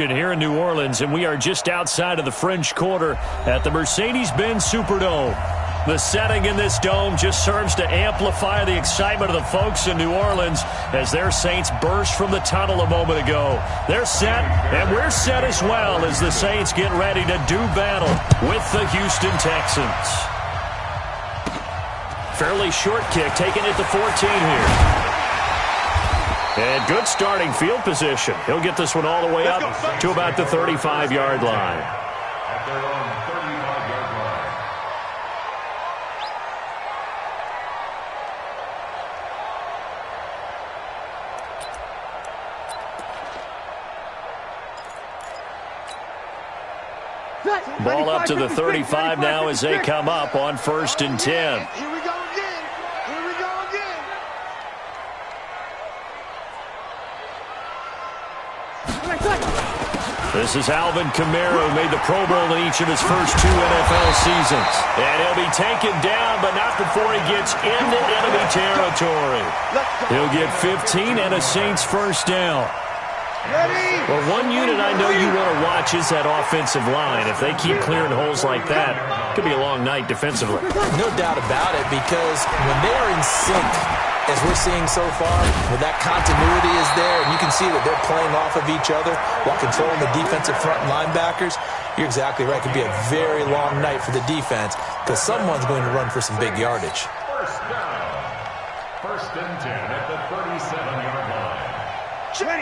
Here in New Orleans, and we are just outside of the French Quarter at the Mercedes-Benz Superdome. The setting in this dome just serves to amplify the excitement of the folks in New Orleans as their Saints burst from the tunnel a moment ago. They're set, and we're set as well as the Saints get ready to do battle with the Houston Texans. Fairly short kick, taking it to 14 here. And good starting field position. He'll get this one all the way up to about the 35-yard line. At their own 35-yard line. Ball up to the 35 now as they come up on 1st and 10. Here we go again. Here we go again. This is Alvin Kamara, who made the Pro Bowl in each of his first 2 NFL seasons. And he'll be taken down, but not before he gets into enemy territory. He'll get 15 and a Saints first down. Well, one unit I know you want to watch is that offensive line. If they keep clearing holes like that, it could be a long night defensively. No doubt about it, because when they are in sync, as we're seeing so far, where that continuity is there, and you can see that they're playing off of each other while controlling the defensive front linebackers, you're exactly right. It could be a very long night for the defense because someone's going to run for some big yardage. First down. 1st and 10 at the 37-yard line.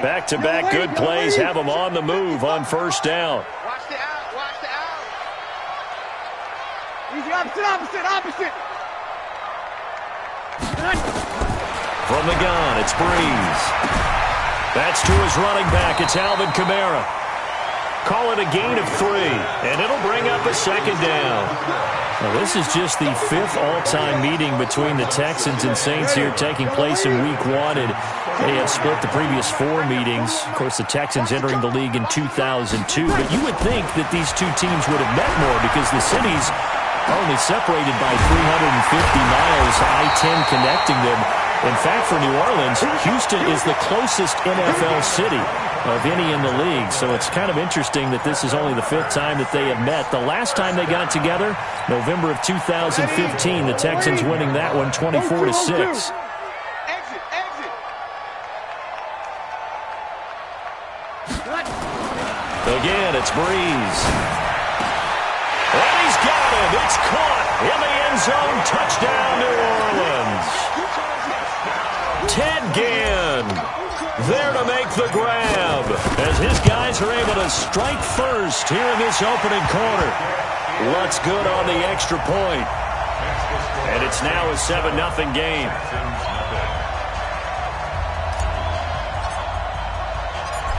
Back-to-back good plays have them on the move on 1st down. Watch the out. Watch the out. Easy, opposite. From the gun, it's Breeze. That's to his running back. It's Alvin Kamara. Call it a gain of 3, and it'll bring up a 2nd down. Now, this is just the 5th all-time meeting between the Texans and Saints here, taking place in Week 1. And they have split the previous 4 meetings. Of course, the Texans entering the league in 2002. But you would think that these two teams would have met more because the cities are only separated by 350 miles, I-10 connecting them. In fact, for New Orleans, Houston is the closest NFL city of any in the league. So it's kind of interesting that this is only the 5th time that they have met. The last time they got together, November of 2015, the Texans winning that one 24-6. Again, it's Breeze. And he's got him. It's caught in the end zone. Touchdown, New Orleans. Ted Ginn there to make the grab as his guys are able to strike first here in this opening quarter. Looks good on the extra point. And it's now a 7-0 game.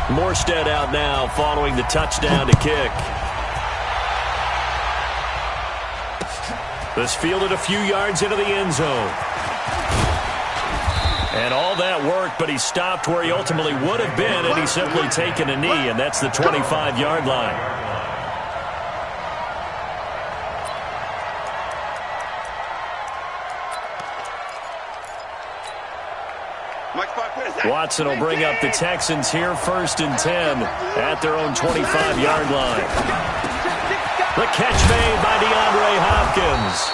Morstead out now following the touchdown to kick. This fielded a few yards into the end zone. And all that worked, but he stopped where he ultimately would have been, and he's simply taken a knee, and that's the 25-yard line. Watson will bring up the Texans here 1st and 10 at their own 25-yard line. The catch made by DeAndre Hopkins.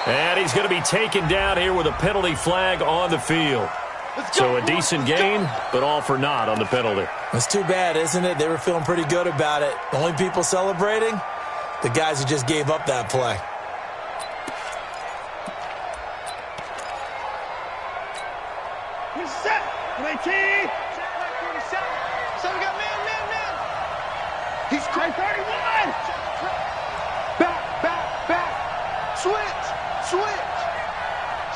And he's going to be taken down here with a penalty flag on the field. So a decent gain, but all for naught on the penalty. That's too bad, isn't it? They were feeling pretty good about it. The only people celebrating, the guys who just gave up that play. He's set. 19. So we got man. He's 31. Back. Switch.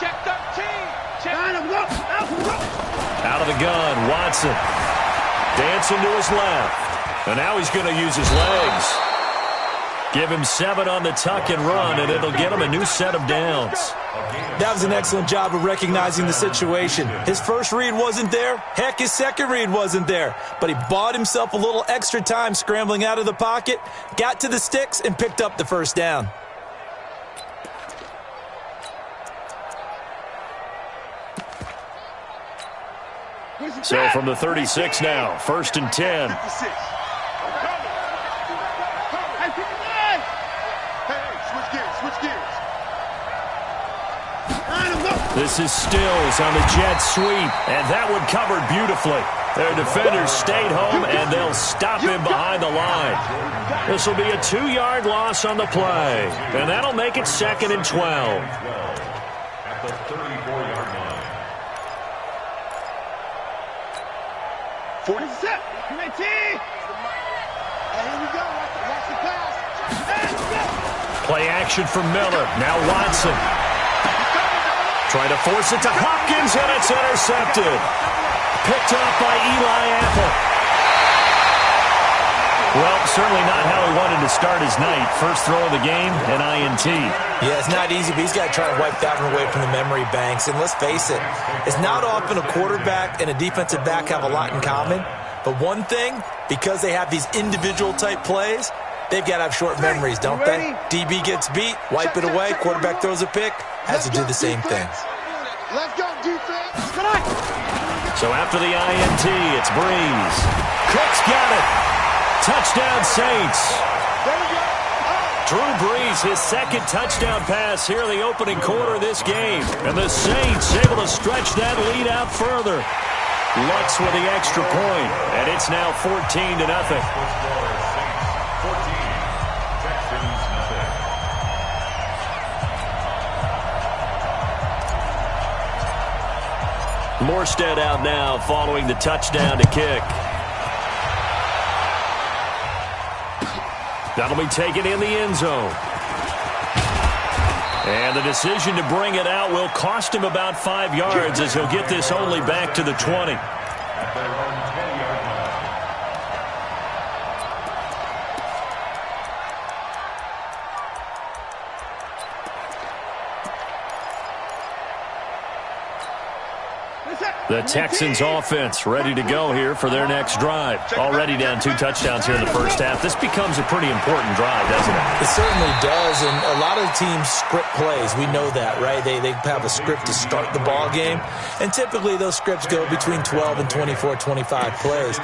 Check 13. Out of the gun, Watson. Dancing to his left. And now he's going to use his legs. Give him 7 on the tuck and run, and it'll get him a new set of downs. That was an excellent job of recognizing the situation. His first read wasn't there. Heck, his second read wasn't there. But he bought himself a little extra time scrambling out of the pocket, got to the sticks, and picked up the first down. So from the 36 now, 1st and 10. This is Stills on the jet sweep, and that one covered beautifully. Their defenders stayed home, and they'll stop him behind the line. This will be a 2-yard loss on the play, and that'll make it 2nd and 12. At the 34-yard line. 47. 19. Here we go. Watch the pass. Play action from Miller. Now Watson. Trying to force it to Hopkins, and it's intercepted. Picked up by Eli Apple. Well, certainly not how he wanted to start his night. First throw of the game, an INT. Yeah, it's not easy, but he's got to try and wipe that one away from the memory banks. And let's face it, it's not often a quarterback and a defensive back have a lot in common. But one thing, because they have these individual type plays, they've got to have short memories, don't they? DB gets beat, wipe it away, quarterback throws a pick, has to do the same thing. Let's go, defense. So after the INT, it's Breeze. Cook's got it. Touchdown, Saints. Drew Brees, his second touchdown pass here in the opening quarter of this game. And the Saints able to stretch that lead out further. Lutz with the extra point, and it's now 14-0. 14. Texans, nothing. Morstead out now following the touchdown to kick. That'll be taken in the end zone. And the decision to bring it out will cost him about 5 yards as he'll get this only back to the 20. At their own 20-yard line. The Texans offense ready to go here for their next drive. Already down 2 touchdowns here in the first half. This becomes a pretty important drive, doesn't it? It certainly does, and a lot of teams script plays. We know that, right? They have a script to start the ball game, and typically those scripts go between 12 and 24, 25 plays.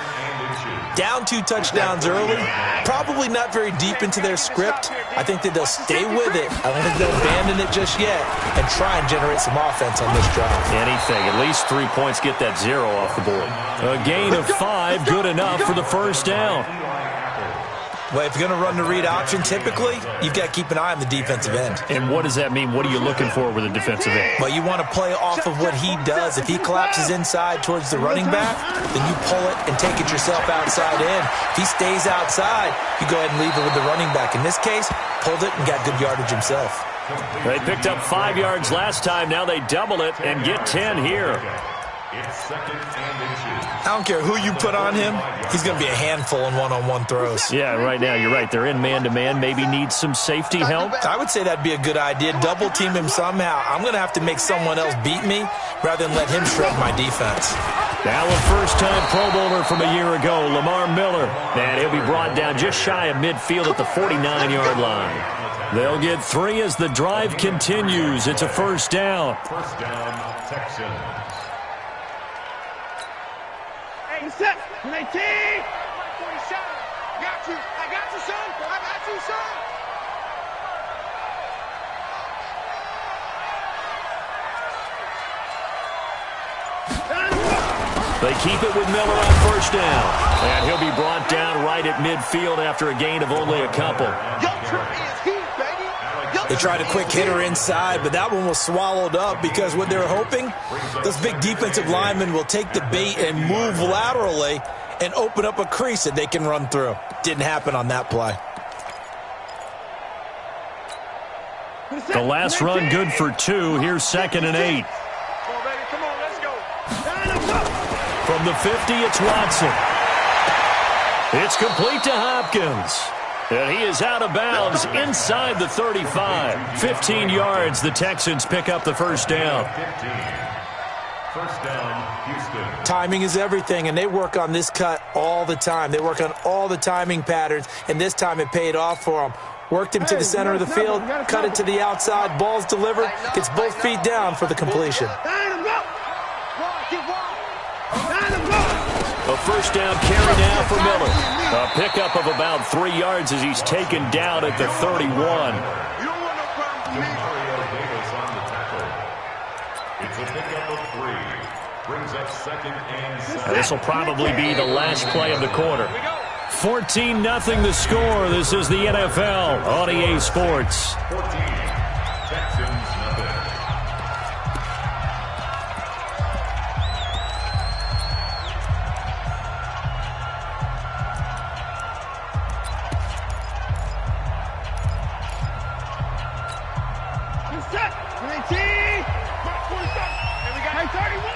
Down 2 touchdowns early, probably not very deep into their script. I think that they'll stay with it. I don't think they'll abandon it just yet and try and generate some offense on this drive. Anything, at least 3 points, get that 0 off the board. A gain of 5, good enough for the first down. Well, if you're going to run the read option, typically, you've got to keep an eye on the defensive end. And what does that mean? What are you looking for with a defensive end? Well, you want to play off of what he does. If he collapses inside towards the running back, then you pull it and take it yourself outside in. If he stays outside, you go ahead and leave it with the running back. In this case, pulled it and got good yardage himself. They picked up 5 yards last time. Now they double it and get 10 here. It's 2nd and inches. I don't care who you put on him. He's going to be a handful in one-on-one throws. Yeah, right now you're right. They're in man-to-man. Maybe need some safety help. I would say that'd be a good idea. Double team him somehow. I'm going to have to make someone else beat me rather than let him shred my defense. Now a first-time Pro Bowler from a year ago, Lamar Miller. And he'll be brought down just shy of midfield at the 49-yard line. They'll get 3 as the drive continues. It's a first down. First down, Texans. Set. 19. 47. Got you. I got you, son. I got you, son. They keep it with Miller on first down. And he'll be brought down right at midfield after a gain of only a couple. They tried a quick hitter inside, but that one was swallowed up because what they're hoping, those big defensive linemen will take the bait and move laterally and open up a crease that they can run through. Didn't happen on that play. The last run good for 2. Here's 2nd and 8. Come on, let's go. From the 50, it's Watson. It's complete to Hopkins. And he is out of bounds inside the 35. 15 yards, the Texans pick up the first down. 15. First down, Houston. Timing is everything, and they work on this cut all the time. They work on all the timing patterns, and this time it paid off for them. Worked him to the center of the field, cut it to the outside, ball's delivered, gets both feet down for the completion. A first down carry now for Miller. A pickup of about 3 yards as he's taken down at the 31. Mario Davis on the tackle. Brings up 2nd and 7. This will probably be the last play of the quarter. 14-0 the score. This is the NFL on EA Sports. 14. Texans nothing. Set. 19. Mark 47. And we got 31.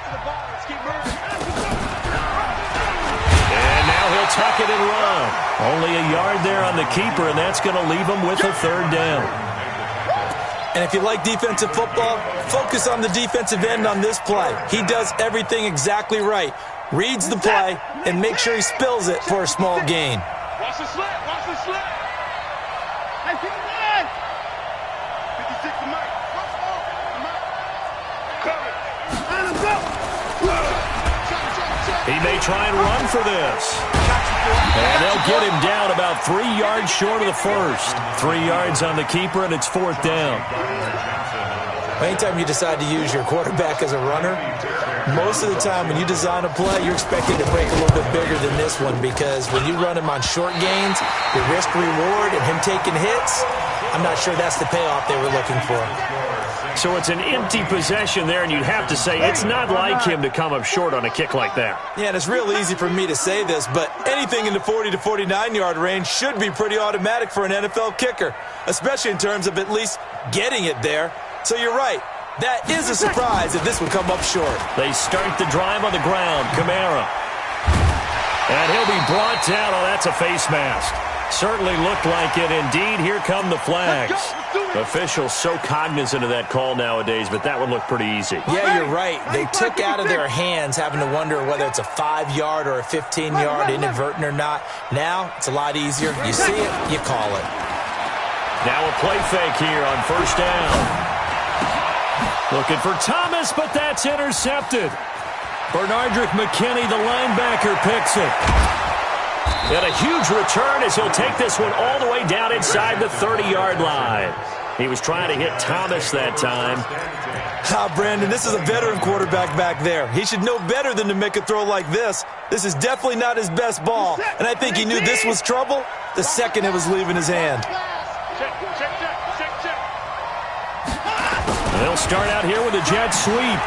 To the ball. Let's keep moving. And now he'll tuck it and run. Only a yard there on the keeper, and that's going to leave him with a 3rd down. And if you like defensive football, focus on the defensive end on this play. He does everything exactly right. Reads the play and make sure he spills it for a small gain. Watch the slip. Watch the slip. 19. 56 to Mike. Cover. Let's go. He may try and run for this. And they'll get him down about 3 yards short of the first. 3 yards on the keeper, and it's 4th down. Anytime you decide to use your quarterback as a runner, most of the time when you design a play, you're expected to break a little bit bigger than this one, because when you run him on short gains, the risk-reward and him taking hits, I'm not sure that's the payoff they were looking for. So it's an empty possession there, and you'd have to say it's not like him to come up short on a kick like that. Yeah, and it's real easy for me to say this, but anything in the 40 to 49-yard range should be pretty automatic for an NFL kicker, especially in terms of at least getting it there. So you're right. That is a surprise if this would come up short. They start the drive on the ground. Kamara. And he'll be brought down. Oh, that's a face mask. Certainly looked like it. Indeed, here come the flags. Officials so cognizant of that call nowadays, but that would look pretty easy. Yeah, you're right. They took out of their hands having to wonder whether it's a 5-yard or a 15-yard inadvertent or not. Now, it's a lot easier. You see it, you call it. Now a play fake here on 1st down. Looking for Thomas, but that's intercepted. Bernardrick McKinney, the linebacker, picks it. And a huge return as he'll take this one all the way down inside the 30-yard line. He was trying to hit Thomas that time. Brandon, this is a veteran quarterback back there. He should know better than to make a throw like this. This is definitely not his best ball, and I think he knew this was trouble the second it was leaving his hand. They'll start out here with a jet sweep.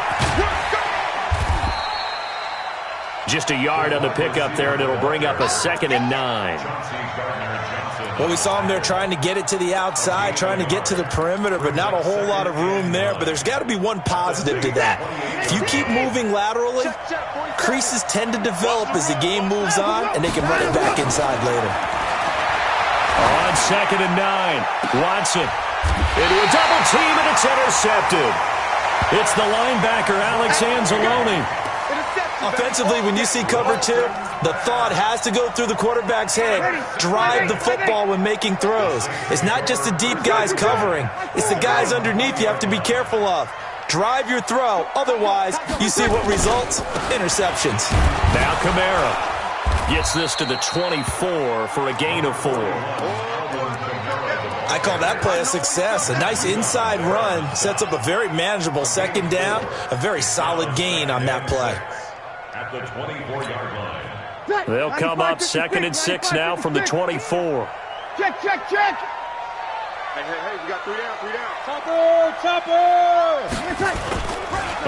Just a yard on the pickup there, and it'll bring up a 2nd and 9. Well, we saw him there trying to get it to the outside, trying to get to the perimeter, but not a whole lot of room there. But there's got to be one positive to that. If you keep moving laterally, creases tend to develop as the game moves on, and they can run it back inside later. On 2nd and 9, Watson into a double team, and it's intercepted. It's the linebacker, Alex Anzalone. Offensively, when you see cover 2, the thought has to go through the quarterback's head. Drive the football when making throws. It's not just the deep guys covering. It's the guys underneath you have to be careful of. Drive your throw. Otherwise, you see what results? Interceptions. Now Kamara gets this to the 24 for a gain of 4. I call that play a success. A nice inside run sets up a very manageable 2nd down. A very solid gain on that play. At the 24-yard line. They'll come up 2nd and 6 now from the 24. Check. Hey, you got 3 down. Chopper!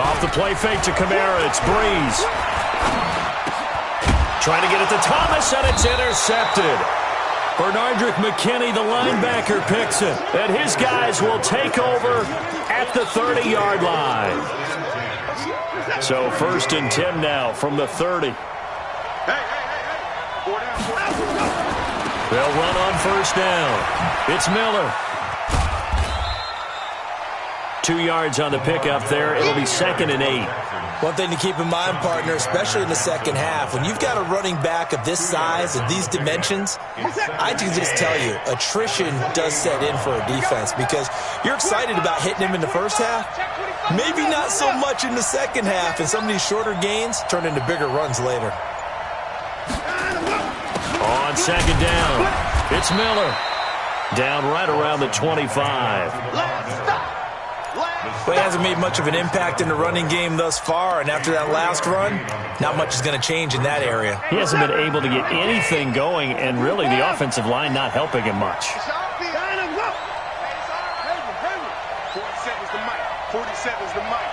Off the play fake to Kamara, it's Breeze. Trying to get it to Thomas, and it's intercepted. Bernardrick McKinney, the linebacker, picks it. And his guys will take over at the 30-yard line. So 1st and 10 now from the 30. Hey. 4 down. They'll run on 1st down. It's Miller. 2 yards on the pickup there. It'll be 2nd and 8. One thing to keep in mind, partner, especially in the second half, when you've got a running back of this size and these dimensions, I can just tell you, attrition does set in for a defense because you're excited about hitting him in the first half. Maybe not so much in the second half, and some of these shorter gains turn into bigger runs later. On 2nd down, it's Miller. Down right around the 25. Last stop. Well, he hasn't made much of an impact in the running game thus far, and after that last run, not much is going to change in that area. He hasn't been able to get anything going, and really the offensive line not helping him much. 47's the mic. 47's the mic.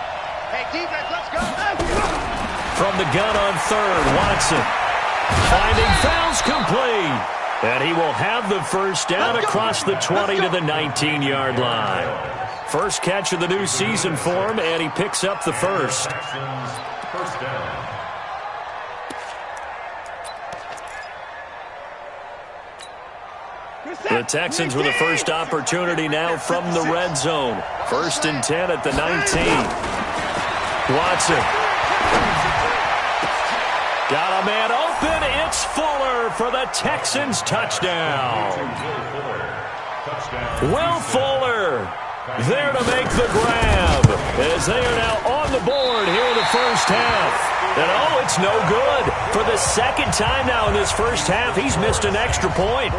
Hey, defense, let's go. From the gun on third, Watson finding fouls complete. And he will have the first down across the 20 to the 19-yard line. First catch of the new season for him, and he picks up the first. First down. The Texans with the first opportunity now from the red zone. First and 10 at the 19. Watson. Got a man open. It's Fuller for the Texans touchdown. Will Fuller there to make the grab as they are now on the board here in the first half. And oh, it's no good. For the second time now in this first half, he's missed an extra point.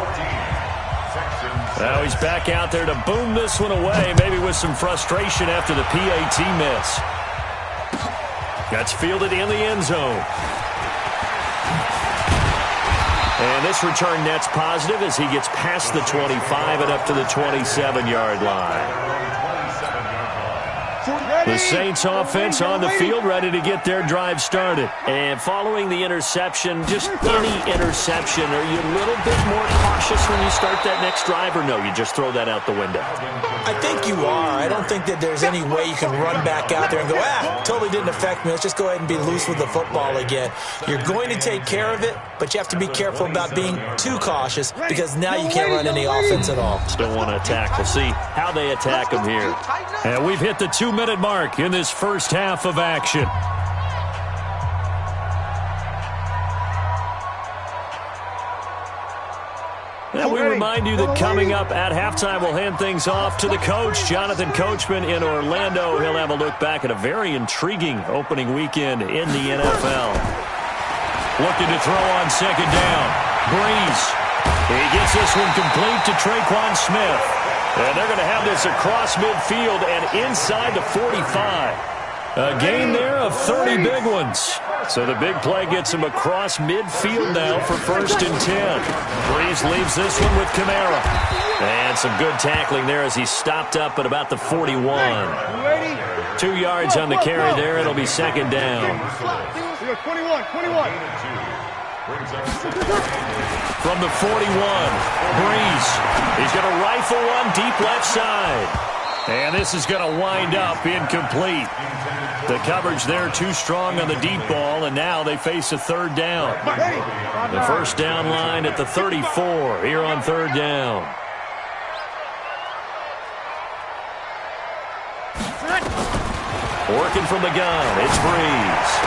Now he's back out there to boom this one away, maybe with some frustration after the PAT miss. That's fielded in the end zone. And this return net's positive as he gets past the 25 and up to the 27-yard line. The Saints offense on the field, ready to get their drive started. And following the interception, just any interception, are you a little bit more cautious when you start that next drive, or no, you just throw that out the window? I think you are. I don't think that there's any way you can run back out there and go, totally didn't affect me. Let's just go ahead and be loose with the football again. You're going to take care of it, but you have to be careful about being too cautious because now you can't run any offense at all. Still want to attack. We'll see how they attack him here. And we've hit the 2-minute mark in this first half of action. And we remind you that coming up at halftime, we'll hand things off to the coach, Jonathan Coachman in Orlando. He'll have a look back at a very intriguing opening weekend in the NFL. Looking to throw on second down. Breeze. He gets this one complete to Traquan Smith. And they're going to have this across midfield and inside the 45. A gain there of 30 big ones. So the big play gets him across midfield now for first and 10. Breeze leaves this one with Kamara. And some good tackling there as he stopped up at about the 41. 2 yards on the carry there. It'll be second down. 21. From the 41, Breeze. He's going to rifle one deep left side. And this is going to wind up incomplete. The coverage there too strong on the deep ball, and now they face a third down. The first down line at the 34 here on third down. Working from the gun, it's Breeze.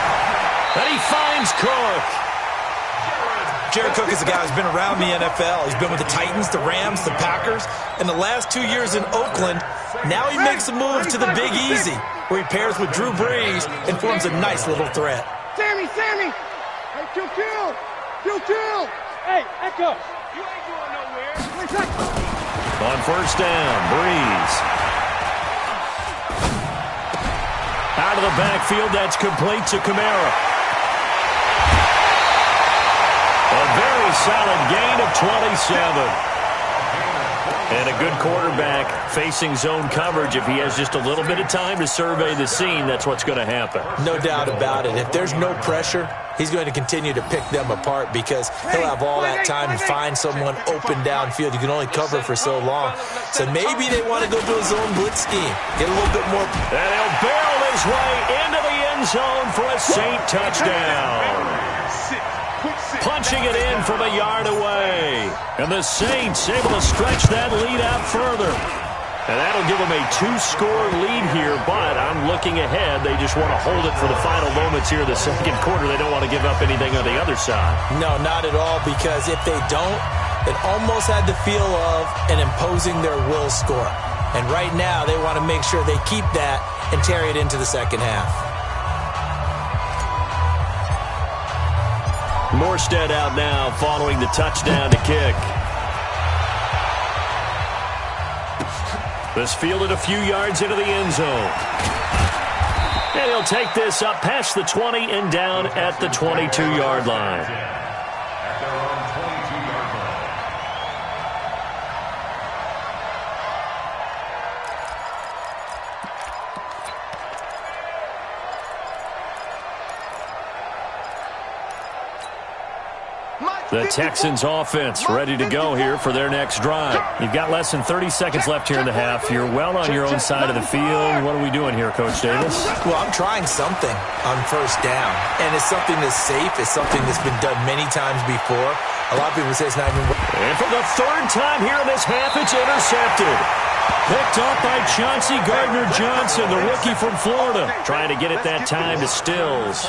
And he finds Cook. Jared Cook is a guy who's been around the NFL. He's been with the Titans, the Rams, the Packers. In the last 2 years in Oakland, now he makes a move to the Big Easy, where he pairs with Drew Brees and forms a nice little threat. Sammy! Hey, kill! Hey, Echo! You ain't going nowhere. On first down, Breeze. Out of the backfield, that's complete to Kamara. A very solid gain of 27. And a good quarterback facing zone coverage. If he has just a little bit of time to survey the scene, that's what's going to happen. No doubt about it. If there's no pressure, he's going to continue to pick them apart because he'll have all that time to find someone open downfield. You can only cover for so long. So maybe they want to go to a zone blitz scheme. Get a little bit more. And he'll barrel his way into the end zone for a Saint touchdown. Punching it in from a yard away. And the Saints able to stretch that lead out further. And that'll give them a 2-score lead here, but I'm looking ahead. They just want to hold it for the final moments here in the second quarter. They don't want to give up anything on the other side. No, not at all, because if they don't, it almost had the feel of an imposing their will score. And right now, they want to make sure they keep that and carry it into the second half. Morstead out now following the touchdown to kick. This fielded a few yards into the end zone. And he'll take this up past the 20 and down at the 22-yard line. At their own 22-yard line. The Texans offense ready to go here for their next drive. You've got less than 30 seconds left here in the half. You're well on your own side of the field. What are we doing here, Coach Davis? Well, I'm trying something on first down, and it's something that's safe. It's something that's been done many times before. A lot of people say it's not even... And for the third time here in this half, it's intercepted. Picked up by Chauncey Gardner-Johnson, the rookie from Florida. Trying to get it that time to Stills.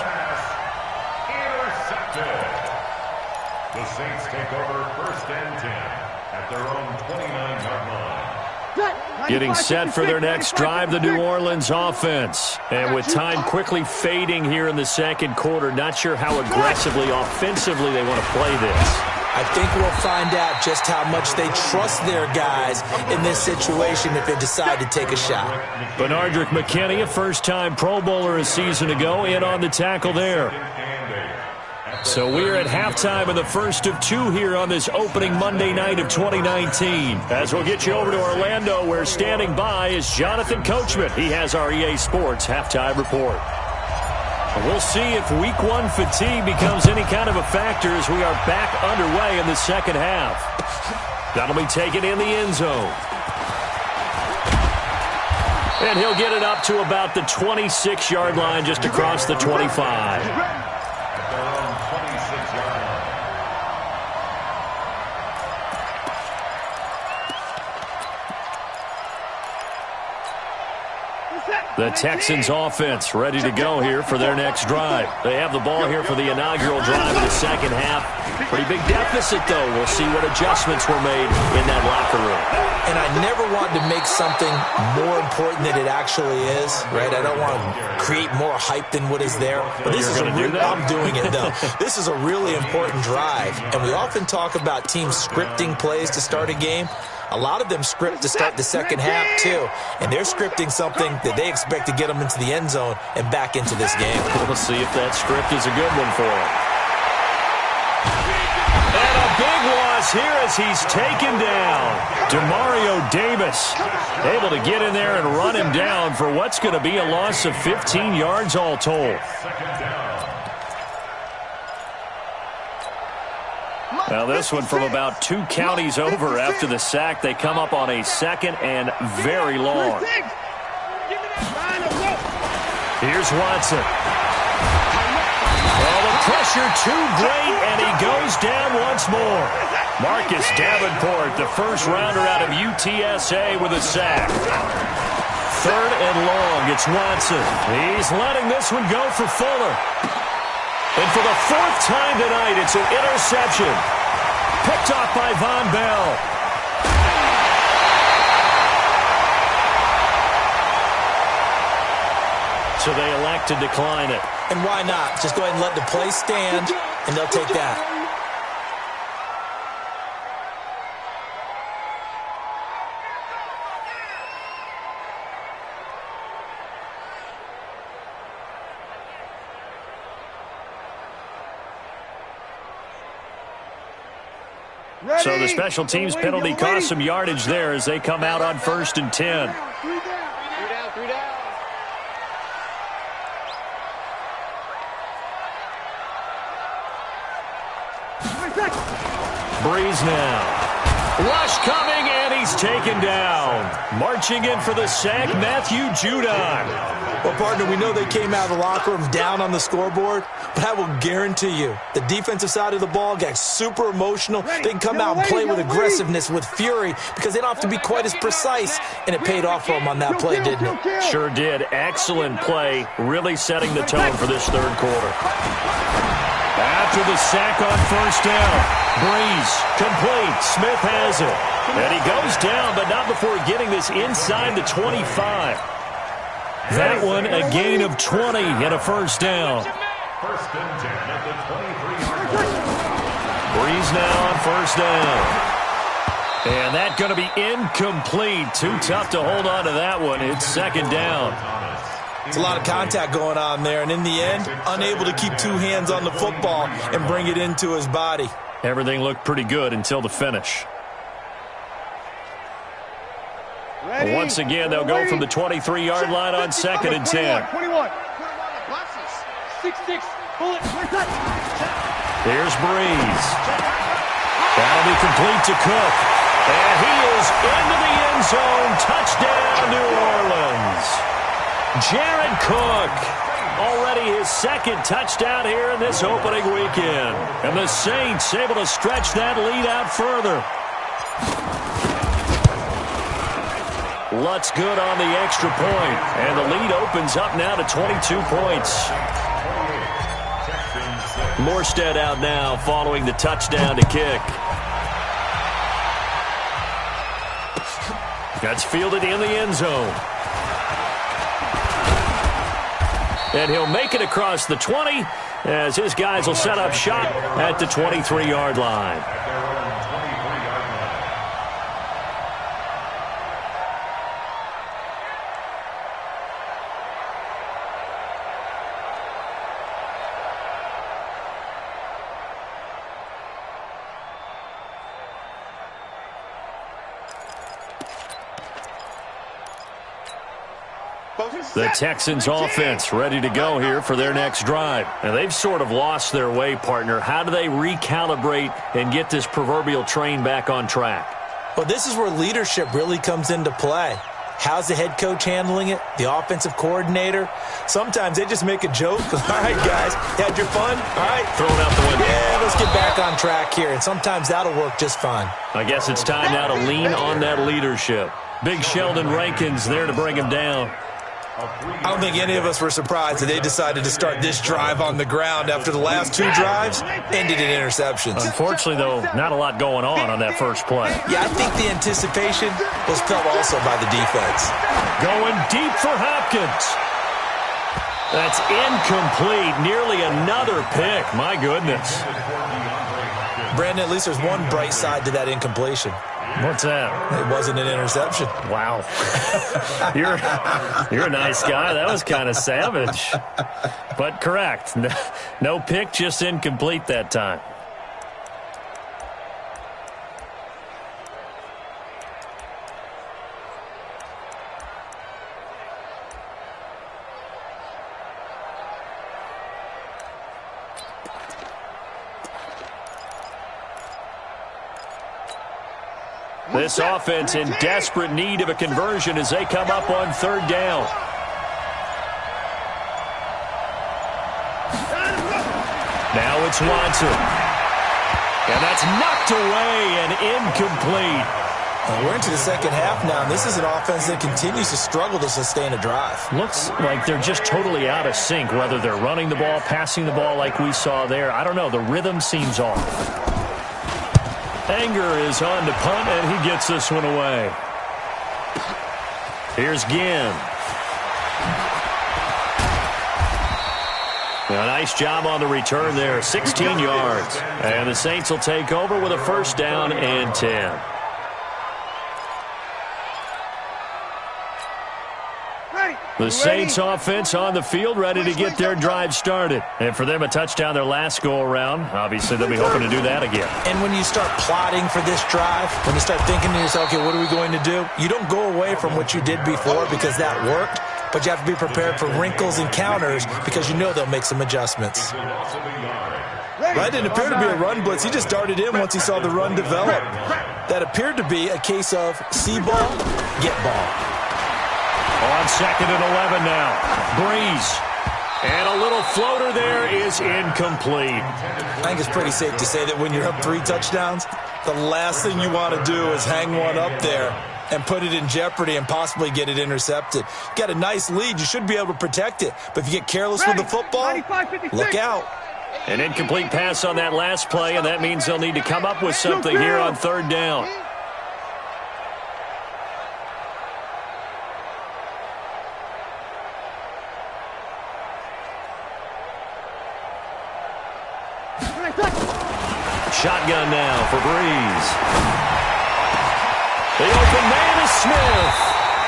The Saints take over first and 10 at their own 29-yard line. Getting set for their next drive, the New Orleans offense. And with time quickly fading here in the second quarter, not sure how aggressively, offensively they want to play this. I think we'll find out just how much they trust their guys in this situation if they decide to take a shot. Benardrick McKinney, a first-time Pro Bowler a season ago, in on the tackle there. So we're at halftime of the first of two here on this opening Monday night of 2019. As we'll get you over to Orlando, where standing by is Jonathan Coachman. He has our EA Sports halftime report. We'll see if week one fatigue becomes any kind of a factor as we are back underway in the second half. That'll be taken in the end zone. And he'll get it up to about the 26-yard line, just across the 25. The Texans offense ready to go here for their next drive. They have the ball here for the inaugural drive of the second half. Pretty big deficit, though. We'll see what adjustments were made in that locker room. And I never want to make something more important than it actually is, right? I don't want to create more hype than what is there. But this is I'm doing it, though. This is a really important drive. And we often talk about teams scripting plays to start a game. A lot of them script to start the second half, too. And they're scripting something that they expect to get them into the end zone and back into this game. We'll see if that script is a good one for them. And a big loss here as he's taken down. Demario Davis able to get in there and run him down for what's going to be a loss of 15 yards all told. Now this one from about 2 counties over after the sack. They come up on a second and very long. Here's Watson. Well, the pressure too great, and he goes down once more. Marcus Davenport, the first rounder out of UTSA, with a sack. Third and long, it's Watson. He's letting this one go for Fuller. And for the fourth time tonight, it's an interception. Picked off by Von Bell. So they elect to decline it. And why not? Just go ahead and let the play stand, and they'll take that. So the special teams penalty cost some yardage there as they come out on 1st and 10. Breeze now. Rush coming, and he's taken down. Marching in for the sack, Matthew Judon. Well, partner, we know they came out of the locker room down on the scoreboard, but I will guarantee you the defensive side of the ball got super emotional. They can come out and play with aggressiveness, with fury, because they don't have to be quite as precise, and it paid off for them on that play, didn't it? Sure did. Excellent play, really setting the tone for this third quarter. After the sack on 1st down, Breeze complete. Smith has it. And he goes down, but not before getting this inside the 25. That one a gain of 20 and a 1st down. 1st and 10 at the 23-yard line. Breeze now on 1st down. And that's going to be incomplete. Too tough to hold on to that one. It's second down. It's a lot of contact going on there, and in the end, unable to keep two hands on the football and bring it into his body. Everything looked pretty good until the finish. Ready. Once again, they'll go from the 23-yard line on second and 10. 21. 6-6. Here's Breeze. That'll be complete to Cook. And he is into the end zone. Touchdown, New Orleans. Jared Cook. Already his second touchdown here in this opening weekend. And the Saints able to stretch that lead out further. Lutz good on the extra point. And the lead opens up now to 22 points. Morstead out now following the touchdown to kick. That's fielded in the end zone. And he'll make it across the 20 as his guys will set up shop at the 23-yard line. The Texans offense ready to go here for their next drive. And they've sort of lost their way, partner. How do they recalibrate and get this proverbial train back on track? Well, this is where leadership really comes into play. How's the head coach handling it? The offensive coordinator? Sometimes they just make a joke. All right, guys, you had your fun? All right. Throw it out the window. Yeah, let's get back on track here. And sometimes that'll work just fine. I guess it's time now to lean on that leadership. Big Sheldon Rankins there to bring him down. I don't think any of us were surprised that they decided to start this drive on the ground after the last two drives ended in interceptions. Unfortunately, though, not a lot going on that first play. Yeah, I think the anticipation was felt also by the defense. Going deep for Hopkins. That's incomplete. Nearly another pick. My goodness. Brandon, at least there's one bright side to that incompletion. What's that? It wasn't an interception. Wow. You're a nice guy. That was kind of savage. But correct. No pick, just incomplete that time. This offense in desperate need of a conversion as they come up on third down. Now it's Watson. And that's knocked away and incomplete. Well, we're into the second half now, and this is an offense that continues to struggle to sustain a drive. Looks like they're just totally out of sync, whether they're running the ball, passing the ball like we saw there. I don't know. The rhythm seems off. Anger is on to punt, and he gets this one away. Here's Ginn. A nice job on the return there, 16 yards. And the Saints will take over with a first down and 10. The Saints offense on the field ready to get their drive started. And for them, a touchdown their last go-around. Obviously, they'll be hoping to do that again. And when you start plotting for this drive, when you start thinking to yourself, okay, what are we going to do? You don't go away from what you did before because that worked, but you have to be prepared for wrinkles and counters because you know they'll make some adjustments. That didn't appear to be a run blitz. He just darted in once he saw the run develop. That appeared to be a case of see ball, get ball. On second and 11 now. Breeze. And a little floater there is incomplete. I think it's pretty safe to say that when you're up 3 touchdowns, the last thing you want to do is hang one up there and put it in jeopardy and possibly get it intercepted. You got a nice lead. You should be able to protect it. But if you get careless with the football, look out. An incomplete pass on that last play, and that means they'll need to come up with something here on third down. Shotgun now for Breeze. Smith.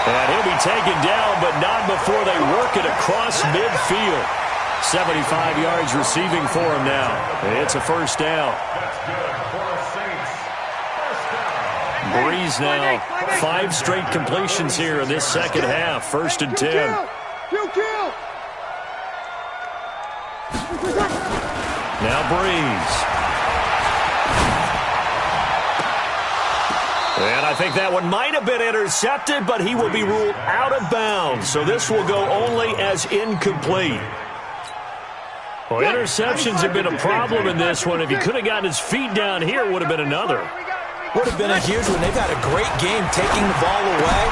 And he'll be taken down, but not before they work it across midfield. 75 yards receiving for him now. It's a first down. Breeze now, 5 straight completions here in this second half. 1st and 10. Now Breeze. And I think that one might have been intercepted, but he will be ruled out of bounds. So this will go only as incomplete. Well, interceptions have been a problem in this one. If he could have gotten his feet down here, it would have been another. Would have been a huge one. They've had a great game taking the ball away.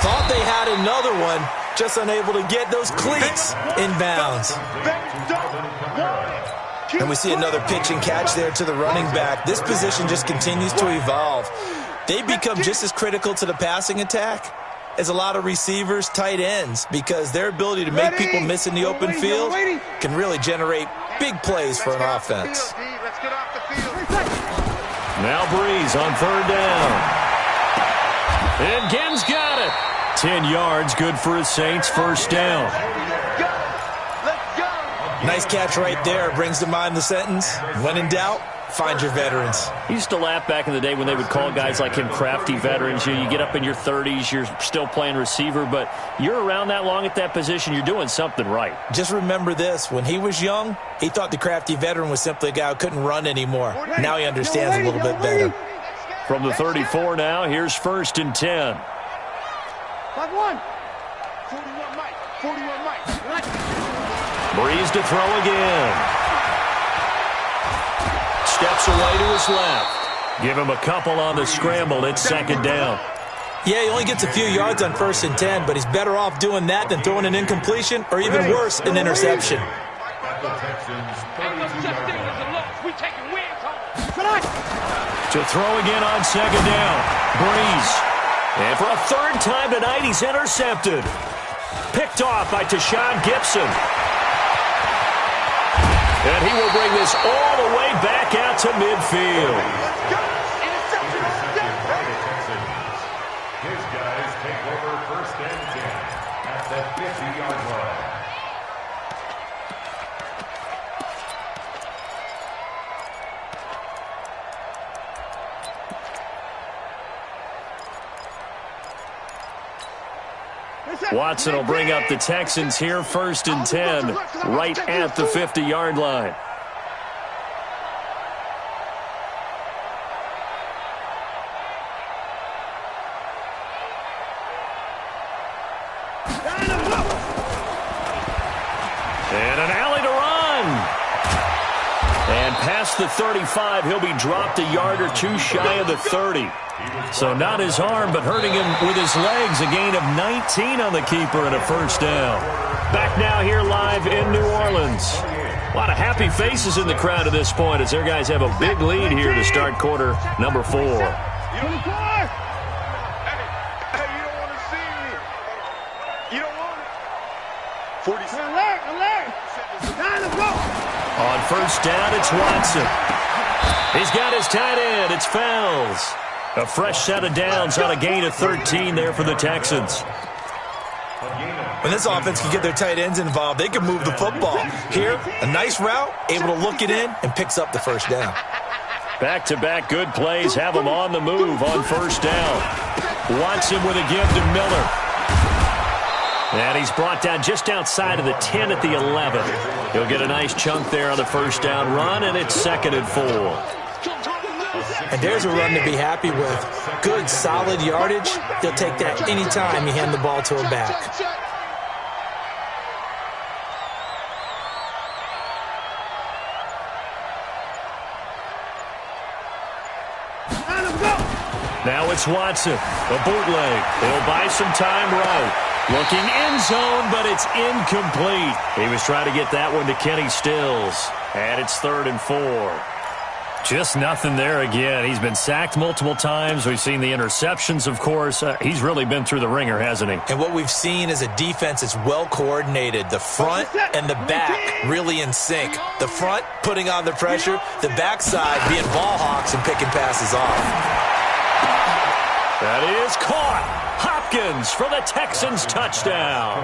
Thought they had another one, just unable to get those cleats in bounds. And we see another pitch and catch there to the running back. This position just continues to evolve. They become just as critical to the passing attack as a lot of receivers, tight ends, because their ability to make people miss in the open field can really generate big plays for an offense. Now Breeze on 3rd down. And Ginn's got it. 10 yards, good for his Saints, 1st down. Nice catch right there. Brings to mind the sentence, when in doubt, find your veterans. He used to laugh back in the day when they would call guys like him crafty veterans. You get up in your 30s, you're still playing receiver, but you're around that long at that position, you're doing something right. Just remember this. When he was young, he thought the crafty veteran was simply a guy who couldn't run anymore. Now he understands a little bit better. From the 34 now, here's 1st and 10. 5-1. 41 Mike. 41 Mike. Breeze to throw again. Steps away to his left. Give him a couple on the scramble. It's 2nd down. Yeah, he only gets a few yards on 1st and 10, but he's better off doing that than throwing an incompletion or even worse, an interception. To throw again on 2nd down. Breeze. And for a 3rd time tonight, he's intercepted. Picked off by Tashawn Gibson. And he will bring this all the way back out to midfield. His guys take over 1st and 10 at the 50-yard line. Watson will bring up the Texans here, 1st and 10, right at the 50-yard line. And an alley to run. And past the 35, he'll be dropped a yard or two shy of the 30. So not his arm, but hurting him with his legs. A gain of 19 on the keeper and a 1st down. Back now here live in New Orleans. A lot of happy faces in the crowd at this point as their guys have a big lead here to start quarter number 4. You don't want to see me. You don't want it. 46. Alert. On 1st down, it's Watson. He's got his tight end. It's Fells. A fresh set of downs on a gain of 13 there for the Texans. When this offense can get their tight ends involved, they can move the football. Here, a nice route, able to look it in, and picks up the 1st down. Back-to-back good plays have him on the move on 1st down. Watson with a give to Miller. And he's brought down just outside of the 10 at the 11. He'll get a nice chunk there on the 1st down run, and it's 2nd and 4. And there's a run to be happy with. Good, solid yardage. He'll take that anytime you hand the ball to a back. Now it's Watson. A bootleg. He'll buy some time right. Looking end zone, but it's incomplete. He was trying to get that one to Kenny Stills. And it's 3rd and 4. Just nothing there again. He's been sacked multiple times. We've seen the interceptions, of course. He's really been through the ringer, hasn't he? And what we've seen is a defense that's well coordinated. The front and the back really in sync. The front putting on the pressure. The backside being ball hawks and picking passes off. That is caught. Hopkins for the Texans touchdown.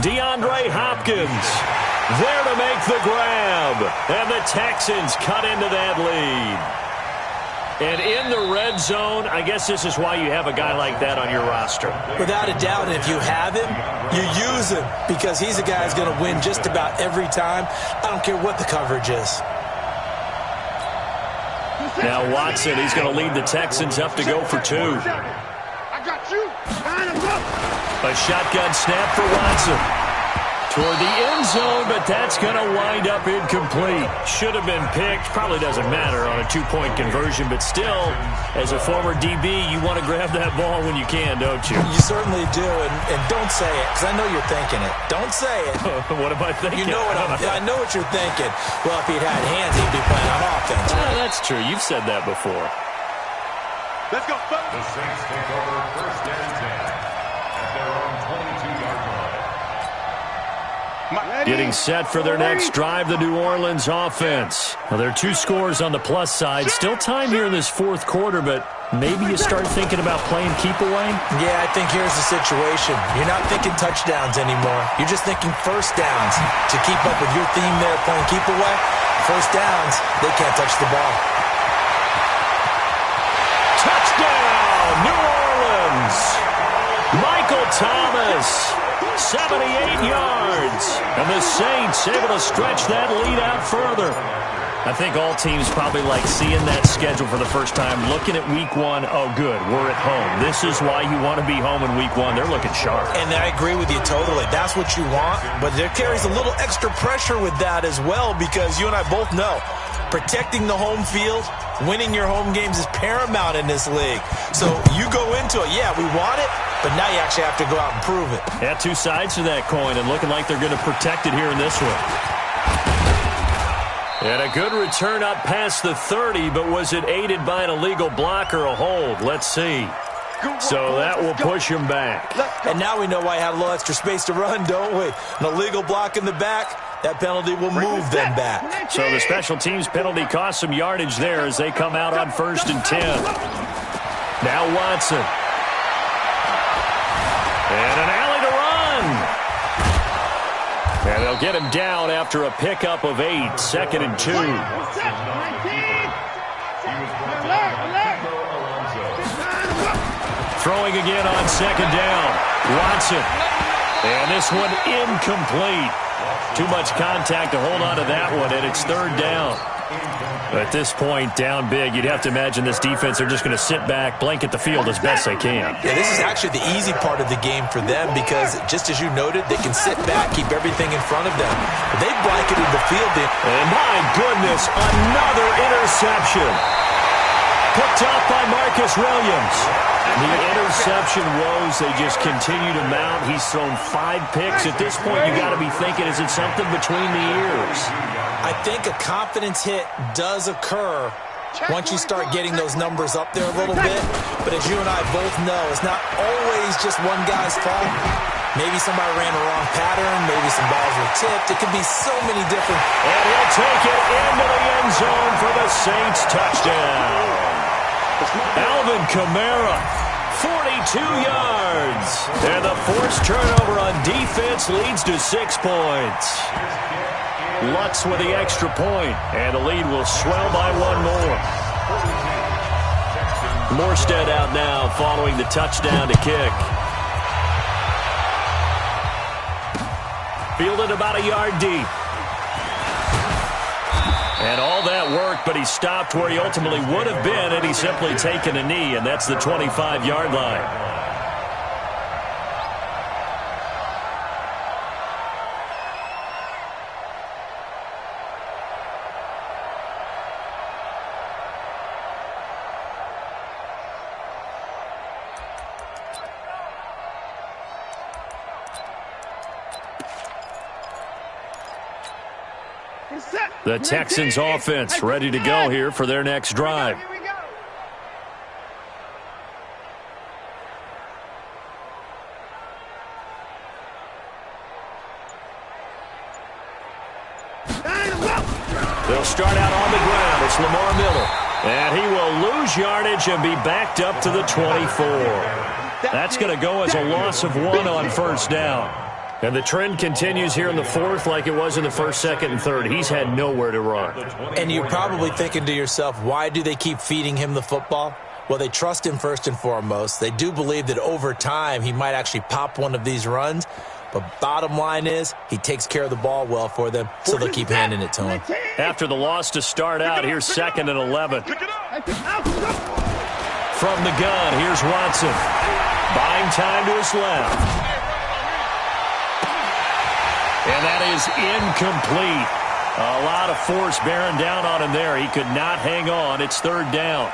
DeAndre Hopkins there to make the grab. And the Texans cut into that lead. And in the red zone, I guess this is why you have a guy like that on your roster. Without a doubt, and if you have him, you use him because he's a guy who's going to win just about every time. I don't care what the coverage is. Now Watson, he's going to lead the Texans up to go for 2. I got you. A shotgun snap for Watson. Toward the end zone, but that's going to wind up incomplete. Should have been picked. Probably doesn't matter on a 2-point conversion, but still, as a former DB, you want to grab that ball when you can, don't you? You certainly do, and don't say it, because I know you're thinking it. Don't say it. What am I thinking? You know what I know what you're thinking. Well, if he'd had hands, he'd be playing on offense. Right? That's true. You've said that before. Let's go, folks. The Saints take over 1st and 10 at their own 22-yard line. Getting set for their next drive, the New Orleans offense. Well, there are 2 scores on the plus side. Still time here in this 4th quarter, but maybe you start thinking about playing keep away? Yeah, I think here's the situation. You're not thinking touchdowns anymore. You're just thinking first downs. To keep up with your theme there, playing keep away, first downs, they can't touch the ball. Touchdown, New Orleans! Michael Thomas, 78 yards. And the Saints able to stretch that lead out further. I think all teams probably like seeing that schedule for the first time, looking at week 1. Oh, good, we're at home. This is why you want to be home in week 1. They're looking sharp. And I agree with you totally. That's what you want, but there carries a little extra pressure with that as well because you and I both know protecting the home field, winning your home games is paramount in this league. So you go into it, yeah, we want it, but now you actually have to go out and prove it. Yeah, 2 sides to that coin, and looking like they're going to protect it here in this one. And a good return up past the 30, but was it aided by an illegal block or a hold? Let's see. So that will push him back. And now we know why he had a little extra space to run, don't we? An illegal block in the back, that penalty will move them back. So the special teams penalty cost some yardage there as they come out on 1st and 10. Now Watson. And an alley to run. And they'll get him down after a pickup of 8, 2nd and 2. Throwing again on 2nd down. Watson. And this one incomplete. Too much contact to hold on to that one, and it's 3rd down. At this point, down big, you'd have to imagine this defense, they're just going to sit back, blanket the field as best they can. Yeah, this is actually the easy part of the game for them because, just as you noted, they can sit back, keep everything in front of them. They blanketed the field. And my goodness, another interception. Picked off by Marcus Williams. The interception woes, they just continue to mount. He's thrown 5 picks. At this point, you got to be thinking, is it something between the ears? I think a confidence hit does occur once you start getting those numbers up there a little bit. But as you and I both know, it's not always just one guy's fault. Maybe somebody ran the wrong pattern. Maybe some balls were tipped. It could be so many different. And he'll take it into the end zone for the Saints touchdown. Alvin Kamara, 42 yards. And the forced turnover on defense leads to 6 points. Lutz with the extra point, and the lead will swell by 1 more. Morstead out now following the touchdown to kick. Fielded about a yard deep. And all that worked, but he stopped where he ultimately would have been had he simply taken a knee, and that's the 25-yard line. The Texans offense ready to go here for their next drive. They'll start out on the ground. It's Lamar Miller. And he will lose yardage and be backed up to the 24. That's going to go as a loss of 1 on first down. And the trend continues here in the fourth like it was in the first, second, and third. He's had nowhere to run. And you're probably thinking to yourself, why do they keep feeding him the football? Well, they trust him first and foremost. They do believe that over time he might actually pop one of these runs. But bottom line is he takes care of the ball well for them, so they'll keep handing it to him. After the loss to start out, here's 2nd and 11. From the gun, here's Watson. Buying time to his left. And that is incomplete. A lot of force bearing down on him there. He could not hang on. It's 3rd down.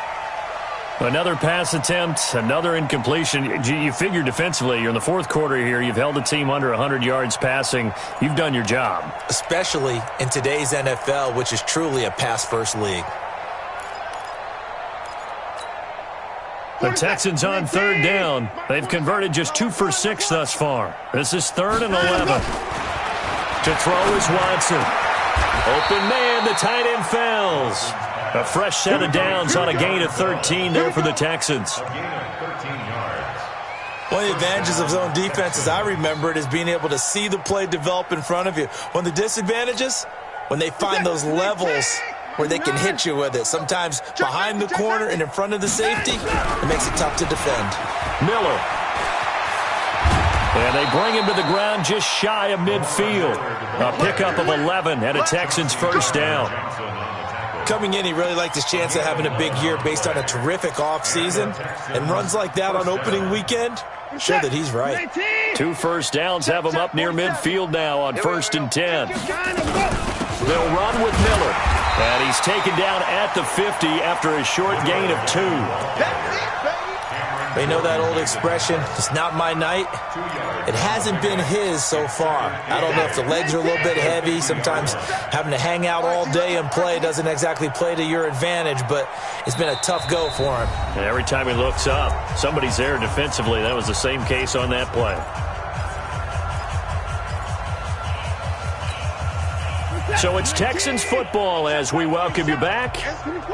Another pass attempt, another incompletion. You figure defensively, you're in the fourth quarter here. You've held the team under 100 yards passing. You've done your job. Especially in today's NFL, which is truly a pass-first league. The Texans on 3rd down. They've converted just 2 for 6 thus far. This is 3rd and 11. To throw is Watson. Open man, the tight end fails. A fresh set of downs on a gain of 13 there for the Texans. One of the advantages of zone defense, as I remember it, is being able to see the play develop in front of you. One of the disadvantages, when they find those levels where they can hit you with it. Sometimes behind the corner and in front of the safety, it makes it tough to defend. Miller. And they bring him to the ground just shy of midfield. A pickup of 11 and a Texans first down. Coming in, he really liked his chance of having a big year based on a terrific offseason. And runs like that on opening weekend show that he's right. 2 first downs have him up near midfield now on 1st and 10. They'll run with Miller. And he's taken down at the 50 after a short gain of 2. They know that old expression, it's not my night. It hasn't been his so far. I don't know if the legs are a little bit heavy. Sometimes having to hang out all day and play doesn't exactly play to your advantage, but it's been a tough go for him. And every time he looks up, somebody's there defensively. That was the same case on that play. So it's Texans football as we welcome you back.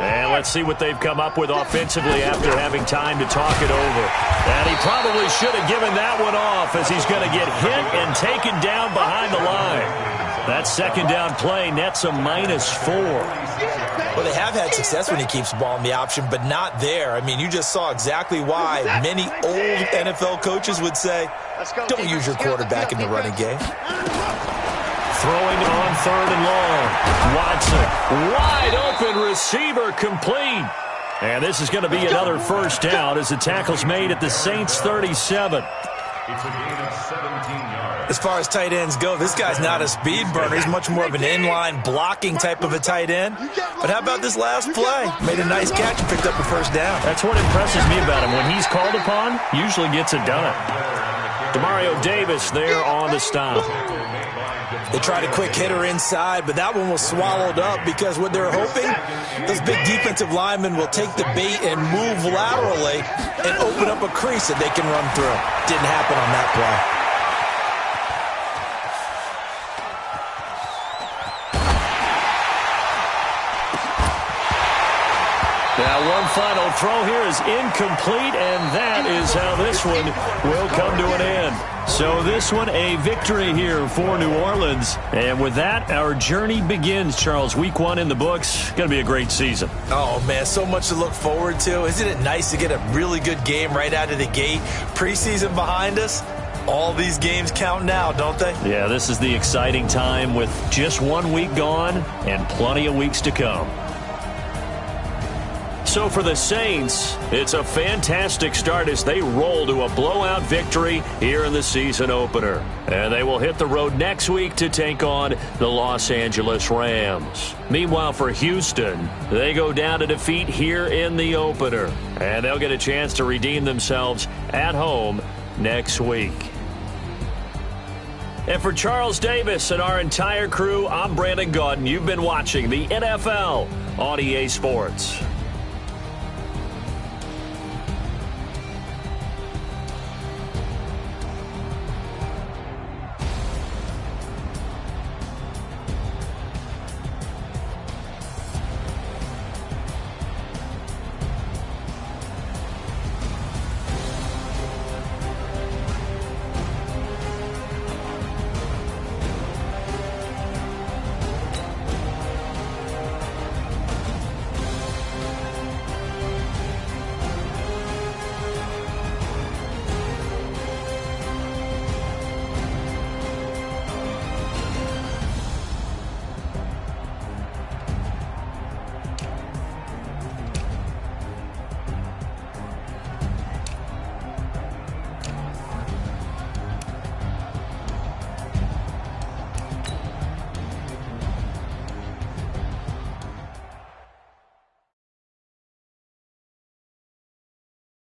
And let's see what they've come up with offensively after having time to talk it over. And he probably should have given that one off as he's going to get hit and taken down behind the line. That 2nd down play nets a -4. Well, they have had success when he keeps the ball in the option, but not there. I mean, you just saw exactly why many old NFL coaches would say, don't use your quarterback in the running game. Throwing on 3rd and long. Watson, wide open receiver, complete. And this is going to be another first down as the tackle's made at the Saints 37. It's a gain of 17 yards. As far as tight ends go, this guy's not a speed burner. He's much more of an inline blocking type of a tight end. But how about this last play? Made a nice catch and picked up a first down. That's what impresses me about him. When he's called upon, usually gets it done. Demario Davis there on the stop. They tried a quick hitter inside, but that one was swallowed up because what they're hoping, those big defensive linemen will take the bait and move laterally and open up a crease that they can run through. Didn't happen on that play. Now one final throw here is incomplete, and that is how this one will come to an end. So this one a victory here for New Orleans. And with that, our journey begins, Charles. Week 1 in the books. Going to be a great season. Oh, man, so much to look forward to. Isn't it nice to get a really good game right out of the gate? Preseason behind us. All these games count now, don't they? Yeah, this is the exciting time with just 1 week gone and plenty of weeks to come. So for the Saints, it's a fantastic start as they roll to a blowout victory here in the season opener. And they will hit the road next week to take on the Los Angeles Rams. Meanwhile, for Houston, they go down to defeat here in the opener. And they'll get a chance to redeem themselves at home next week. And for Charles Davis and our entire crew, I'm Brandon Gaudin. You've been watching the NFL on EA Sports.